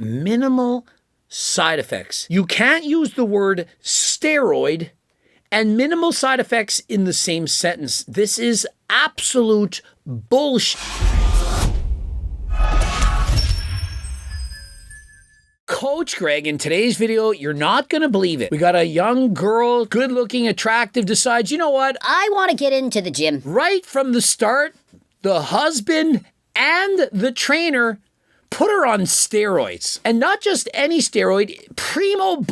Minimal side effects. You can't use the word steroid and minimal side effects in the same sentence. This is absolute bullshit. Coach Greg, in today's video, you're not going to believe it. We got a young girl, good looking, attractive, decides, you know what? I want to get into the gym. Right from the start, the husband and the trainer put her on steroids. And not just any steroid, Primo,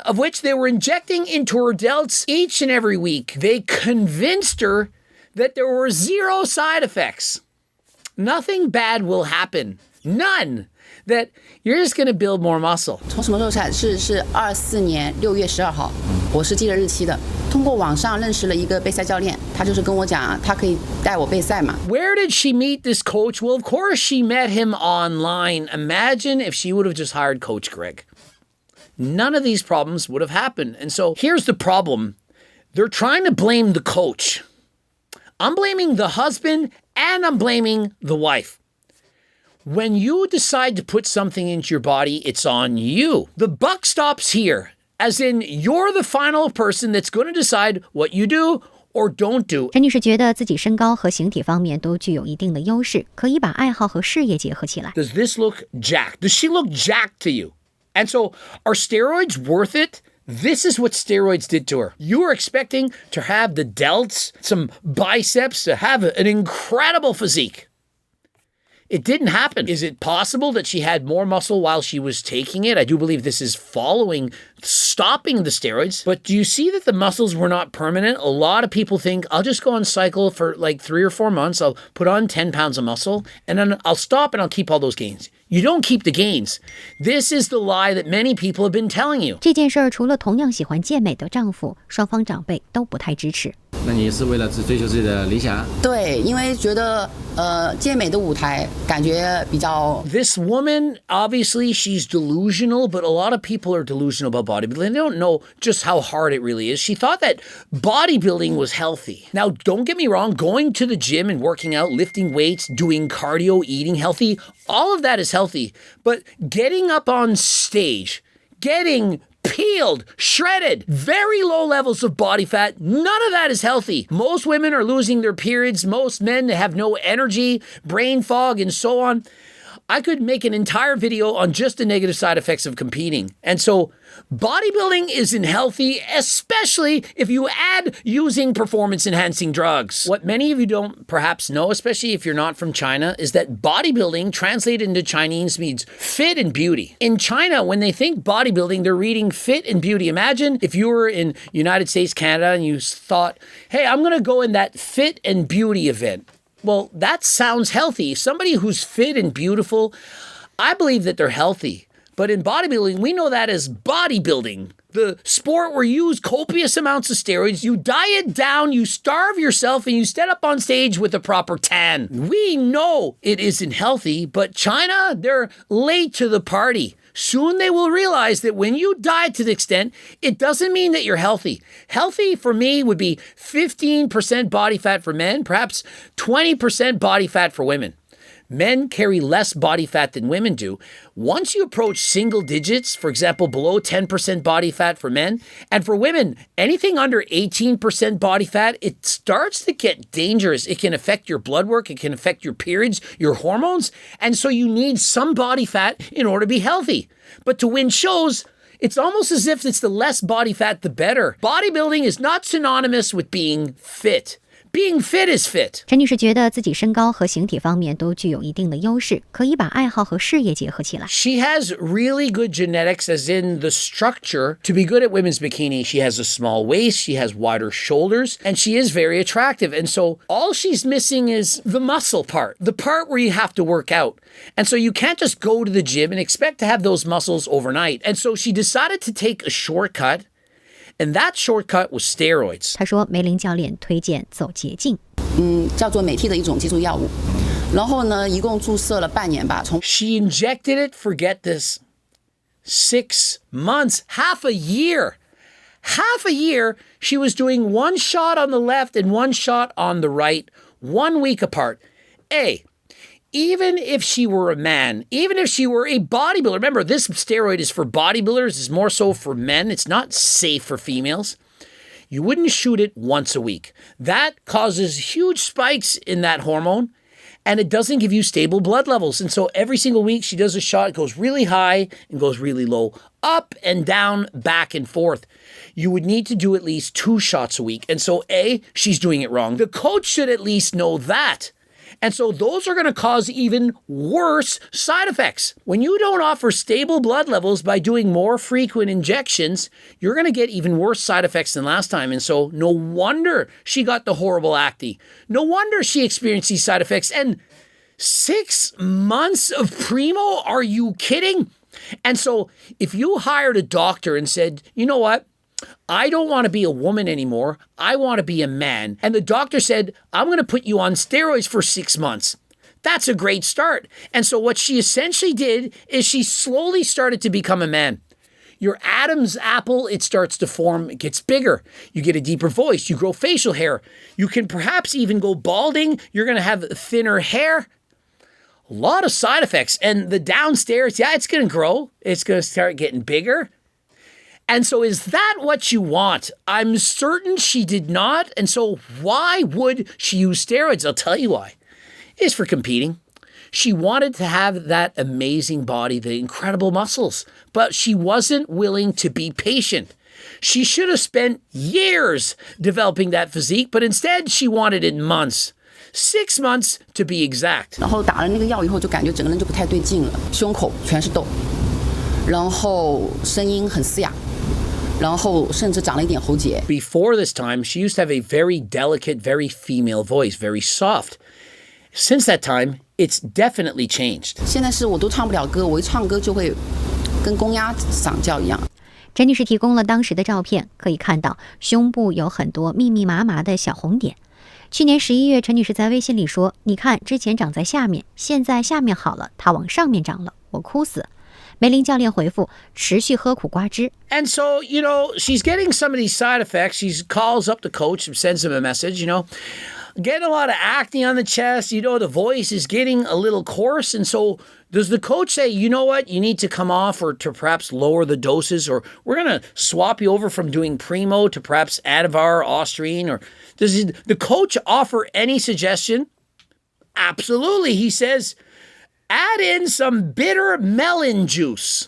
of which they were injecting into her delts each and every week. They convinced her that there were 0 side effects. Nothing bad will happen. None. That you're just going to build more muscle. 从什么时候开始？是24年6月12号，我是记得日期的。通过网上认识了一个备赛教练，他就是跟我讲，他可以带我备赛嘛。Where did she meet this coach? Well, of course she met him online. Imagine if she would have just hired Coach Greg. None of these problems would have happened. And so here's the problem. They're trying to blame the coach. I'm blaming the husband and I'm blaming the wife. When you decide to put something into your body, it's on you. The buck stops here, as in you're the final person that's going to decide what you do or don't do. 陈女士觉得自己身高和形体方面都具有一定的优势，可以把爱好和事业结合起来。Does this look jacked? Does she look jacked to you? And so, are steroids worth it? This is what steroids did to her. You were expecting to have the delts, some biceps, to have an incredible physique. It didn't happen. Is it possible that she had more muscle while she was taking it? I do believe this is stopping the steroids. But do you see that the muscles were not permanent? A lot of people think, I'll just go on cycle for like 3 or 4 months. I'll put on 10 pounds of muscle and then I'll stop and I'll keep all those gains. You don't keep the gains. This is the lie that many people have been telling you. 这件事儿除了同样喜欢健美的丈夫，双方长辈都不太支持。那你是为了追求自己的理想？对，因为觉得健美的舞台感觉比较。This woman, obviously, she's delusional, but a lot of people are delusional about bodybuilding. They don't know just how hard it really is. She thought that bodybuilding was healthy. Now, don't get me wrong, going to the gym and working out, lifting weights, doing cardio, eating healthy, all of that is healthy. But getting up on stage, getting peeled, shredded, very low levels of body fat. None of that is healthy. Most women are losing their periods. Most men have no energy, brain fog, and so on. I could make an entire video on just the negative side effects of competing. And so bodybuilding isn't healthy, especially if you add using performance-enhancing drugs. What many of you don't perhaps know, especially if you're not from China, is that bodybuilding translated into Chinese means fit and beauty. In China, when they think bodybuilding, they're reading fit and beauty. Imagine if you were in United States, Canada, and you thought, hey, I'm going to go in that fit and beauty event. Well, that sounds healthy. Somebody who's fit and beautiful, I believe that they're healthy. But in bodybuilding, we know that as bodybuilding, the sport where you use copious amounts of steroids, you diet down, you starve yourself, and you stand up on stage with a proper tan. We know it isn't healthy, but China, they're late to the party. Soon they will realize that when you diet to the extent, it doesn't mean that you're healthy. Healthy for me would be 15% body fat for men, perhaps 20% body fat for women. Men carry less body fat than women do. Once you approach single digits, for example, below 10% body fat for men, and for women, anything under 18% body fat, it starts to get dangerous. It can affect your blood work, it can affect your periods, your hormones, and so you need some body fat in order to be healthy. But to win shows, it's almost as if it's the less body fat, the better. Bodybuilding is not synonymous with being fit. Being fit is fit. 陈女士觉得自己身高和形体方面都具有一定的优势，可以把爱好和事业结合起来。She has really good genetics, as in the structure, to be good at women's bikini. She has a small waist, she has wider shoulders, and she is very attractive. And so all she's missing is the muscle part, the part where you have to work out. And so you can't just go to the gym and expect to have those muscles overnight. And so she decided to take a shortcut. And that shortcut was steroids. 她说梅林教练推荐走捷径。叫做美替的一种激素药物。然后呢，一共注射了半年吧。She injected it, forget this, 6 months, half a year. Half a year, she was doing one shot on the left and one shot on the right, 1 week apart. even if she were a man, even if she were a bodybuilder, remember this steroid is for bodybuilders, it's more so for men, it's not safe for females. You wouldn't shoot it once a week. That causes huge spikes in that hormone, and it doesn't give you stable blood levels. And so every single week she does a shot, it goes really high and goes really low, up and down, back and forth. You would need to do at least 2 shots a week. And so A, she's doing it wrong. The coach should at least know that. And so those are going to cause even worse side effects. When you don't offer stable blood levels by doing more frequent injections, you're going to get even worse side effects than last time. And so no wonder she got the horrible acne. No wonder she experienced these side effects. And 6 months of Primo? Are you kidding? And so if you hired a doctor and said, you know what? I don't want to be a woman anymore. I want to be a man. And the doctor said, I'm going to put you on steroids for 6 months. That's a great start. And so what she essentially did is she slowly started to become a man. Your Adam's apple, it starts to form, it gets bigger. You get a deeper voice. You grow facial hair. You can perhaps even go balding. You're going to have thinner hair. A lot of side effects. And the downstairs, yeah, it's going to grow. It's going to start getting bigger. And so is that what you want? I'm certain she did not. And so why would she use steroids? I'll tell you why. It's for competing. She wanted to have that amazing body, the incredible muscles, but she wasn't willing to be patient. She should have spent years developing that physique, but instead she wanted it in months. 6 months to be exact. 然后打了那个药以后，就感觉整个人就不太对劲了，胸口全是痘，然后声音很嘶哑。然后甚至长了一点喉结。 Before this time, she used to have a very delicate, very female voice, very soft. Since that time, it's definitely changed. 现在是我都唱不了歌，我一唱歌就会跟公鸭嗓叫一样。陈女士提供了当时的照片，可以看到胸部有很多密密麻麻的小红点。去年11月，陈女士在微信里说：“你看，之前长在下面，现在下面好了，它往上面长了，我哭死。”梅林教练回复：“持续喝苦瓜汁。” And so, you know, she's getting some of these side effects. She calls up the coach and sends him a message, you know. Getting a lot of acne on the chest, you know, the voice is getting a little coarse. And so does the coach say, you know what, you need to come off or to perhaps lower the doses, or we're going to swap you over from doing Primo to perhaps Ativar, Ostrine, or does the coach offer any suggestion? Absolutely. He says, add in some bitter melon juice.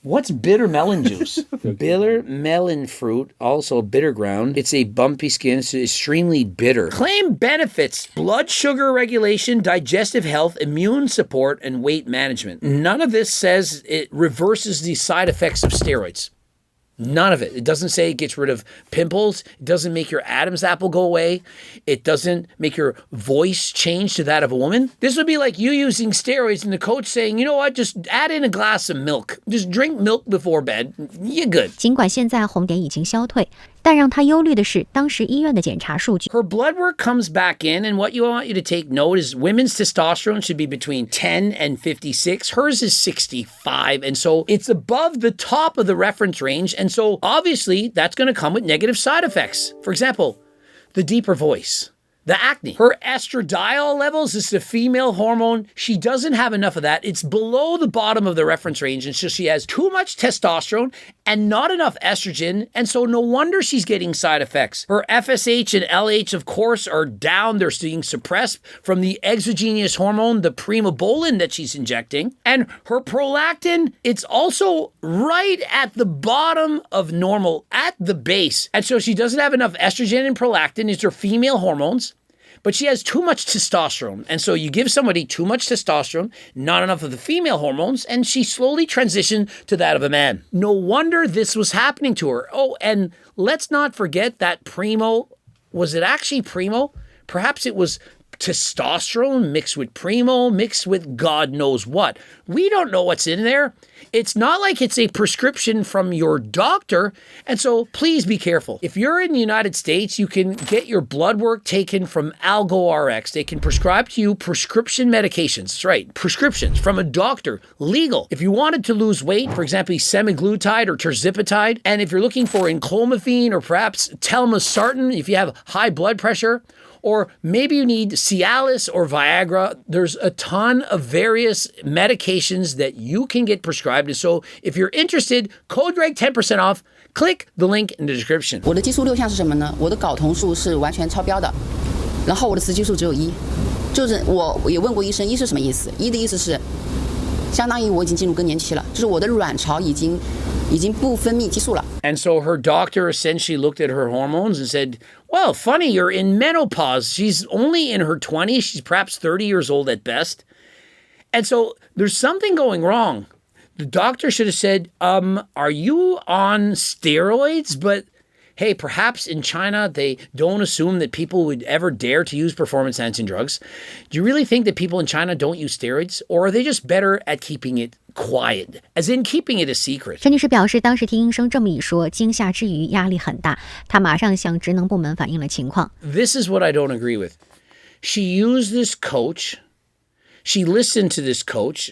What's bitter melon juice? Bitter melon fruit, also bitter ground. It's a bumpy skin. It's extremely bitter. Claim benefits: blood sugar regulation, digestive health, immune support, and weight management. None of this says it reverses the side effects of steroids. None of it. It doesn't say it gets rid of pimples. It doesn't make your Adam's apple go away. It doesn't make your voice change to that of a woman. This would be like you using steroids and the coach saying, you know what, just add in a glass of milk. Just drink milk before bed. You're good. 尽管现在红点已经消退，但让她忧虑的是当时医院的检查数据。 Her blood work comes back in, and what you want you to take note is women's testosterone should be between 10 and 56. Hers is 65, and so it's above the top of the reference range, and so obviously that's going to come with negative side effects. For example, the deeper voice. The acne. Her estradiol levels is the female hormone. She doesn't have enough of that. It's below the bottom of the reference range. And so she has too much testosterone and not enough estrogen. And so no wonder she's getting side effects. Her FSH and LH, of course, are down. They're being suppressed from the exogenous hormone, the primobolan that she's injecting. And her prolactin, it's also right at the bottom of normal, at the base. And so she doesn't have enough estrogen and prolactin. It's her female hormones. But she has too much testosterone. And so you give somebody too much testosterone, not enough of the female hormones, and she slowly transitioned to that of a man. No wonder this was happening to her. Oh, and let's not forget that Primo, was it actually Primo? Perhaps it was testosterone mixed with Primo, mixed with God knows what. We don't know what's in there. It's not like it's a prescription from your doctor. And so please be careful. If you're in the United States, you can get your blood work taken from AlgoRx. They can prescribe to you prescription medications. That's right, prescriptions from a doctor, legal. If you wanted to lose weight, for example, semaglutide or tirzepatide, and if you're looking for enclomiphene or perhaps telmisartan, if you have high blood pressure, or maybe you need Cialis or Viagra. There's a ton of various medications that you can get prescribed. And so if you're interested, code Greg 10% off. Click the link in the description. 我的激素6项是什么呢？我的睾酮数是完全超标的，然后我的雌激素只有1，就是我也问过医生，1是什么意思？1的意思是，相当于我已经进入更年期了，就是我的卵巢已经不分泌激素了。And so her doctor essentially looked at her hormones and said, well, funny, you're in menopause. She's only in her 20s. She's perhaps 30 years old at best. And so there's something going wrong. The doctor should have said, are you on steroids? But hey, perhaps in China, they don't assume that people would ever dare to use performance-enhancing drugs. Do you really think that people in China don't use steroids? Or are they just better at keeping it quiet, as in keeping it a secret? 陈女士表示，当时听医生这么一说，惊吓之余压力很大，她马上向职能部门反映了情况。This is what I don't agree with. She used this coach. She listened to this coach.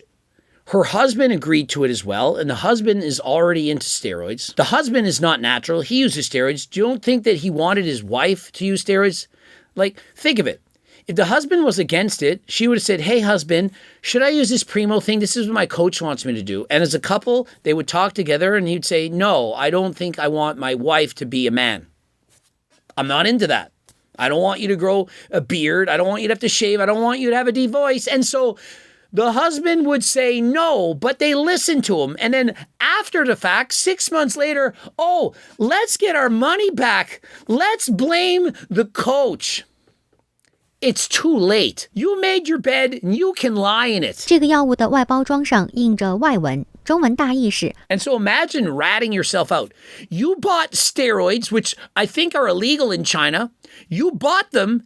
Her husband agreed to it as well, and the husband is already into steroids. The husband is not natural. He uses steroids. Do you don't think that he wanted his wife to use steroids? Like, think of it. If the husband was against it, she would have said, hey, husband, should I use this Primo thing? This is what my coach wants me to do. And as a couple, they would talk together, and he'd say, no, I don't think I want my wife to be a man. I'm not into that. I don't want you to grow a beard. I don't want you to have to shave. I don't want you to have a deep voice. And so the husband would say no, but they listened to him. And then after the fact, 6 months later, oh, let's get our money back. Let's blame the coach. It's too late. You made your bed and you can lie in it. 这个药物的外包装上印着外文，中文大意是 And so imagine ratting yourself out. You bought steroids, which I think are illegal in China. You bought them.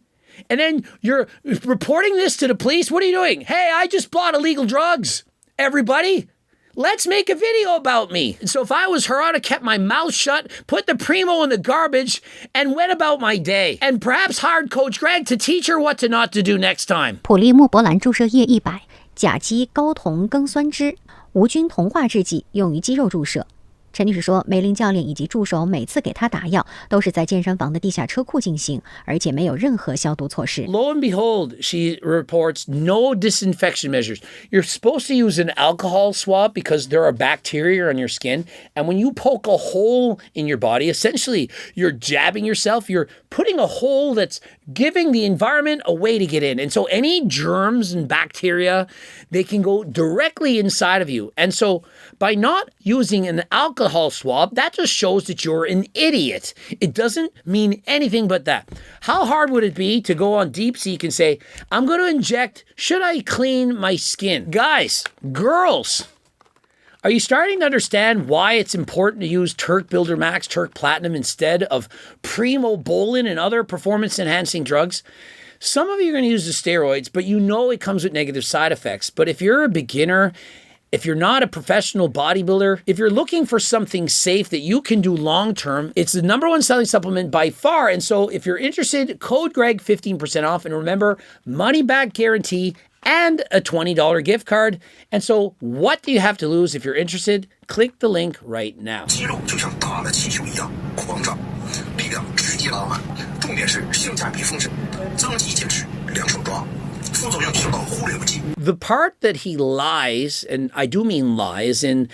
And then you're reporting this to the police. What are you doing? Hey, I just bought illegal drugs. Everybody, let's make a video about me. And so if I was her, I'd have kept my mouth shut, put the Primo in the garbage, and went about my day. And perhaps hired Coach Greg to teach her what to not to do next time. 普利莫博兰注射液100，甲基睾酮庚酸酯，无菌同化制剂，用于肌肉注射。陈女士说，梅林教练以及助手每次给她打药，都是在健身房的地下车库进行，而且没有任何消毒措施。Lo and behold, she reports no disinfection measures. You're supposed to use an alcohol swab because there are bacteria on your skin. And when you poke a hole in your body, essentially you're jabbing yourself. You're putting a hole that's giving the environment a way to get in. And so any germs and bacteria, they can go directly inside of you. And so by not using an alcohol swab, that just shows that you're an idiot. It doesn't mean anything but that. How hard would it be to go on DeepSeek and say, I'm going to inject, should I clean my skin? Guys, girls, are you starting to understand why it's important to use Turk Builder Max, Turk Platinum instead of Primo Bolin and other performance-enhancing drugs? Some of you are going to use the steroids, but you know it comes with negative side effects. But if you're a beginner, if you're not a professional bodybuilder, if you're looking for something safe that you can do long-term, it's the #1 selling supplement by far. And so if you're interested, code Greg 15% off. And remember, money-back guarantee and a $20 gift card. And so what do you have to lose if you're interested? Click the link right now. 肌肉就像打了气球一样狂涨，力量直击拉满，重点是性价比丰盛，增肌减脂，两手抓，副作用小到忽略不计。 The part that he lies, and I do mean lies, and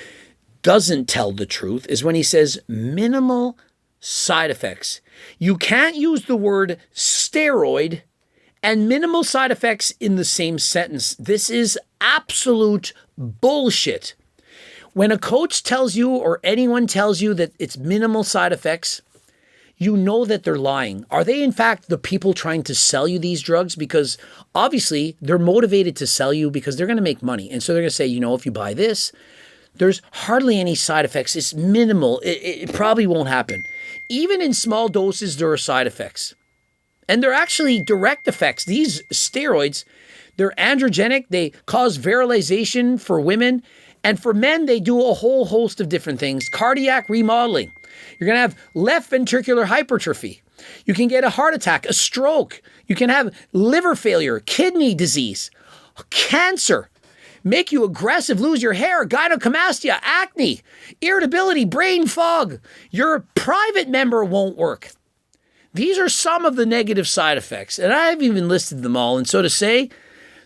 doesn't tell the truth, is when he says minimal side effects. You can't use the word steroid and minimal side effects in the same sentence. This is absolute bullshit. When a coach tells you or anyone tells you that it's minimal side effects, you know that they're lying. Are they, in fact, the people trying to sell you these drugs? Because obviously they're motivated to sell you because they're going to make money. And so they're going to say, you know, if you buy this, there's hardly any side effects. It's minimal. It probably won't happen. Even in small doses, there are side effects. And they're actually direct effects. These steroids, they're androgenic. They cause virilization for women. And for men, they do a whole host of different things. Cardiac remodeling. You're going to have left ventricular hypertrophy. You can get a heart attack, a stroke. You can have liver failure, kidney disease, cancer, make you aggressive, lose your hair, gynecomastia, acne, irritability, brain fog. Your private member won't work. These are some of the negative side effects, and I've even listed them all. And so to say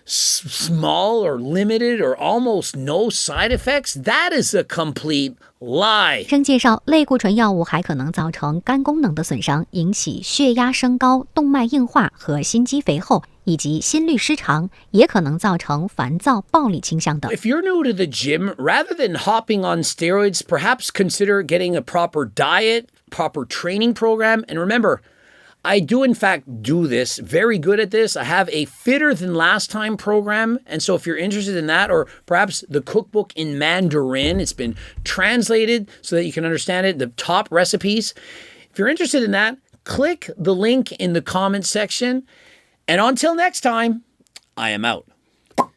small or limited or almost no side effects, that is a complete lie. 医生介绍，类固醇药物还可能造成肝功能的损伤，引起血压升高、动脉硬化和心肌肥厚，以及心律失常，也可能造成烦躁、暴力倾向等。 If you're new to the gym, rather than hopping on steroids, perhaps consider getting a proper diet, proper training program. And remember, I do in fact do this, very good at this. I have a fitter than last time program. And so if you're interested in that, or perhaps the cookbook in Mandarin, it's been translated so that you can understand it, the top recipes. If you're interested in that, click the link in the comment section. And until next time, I am out.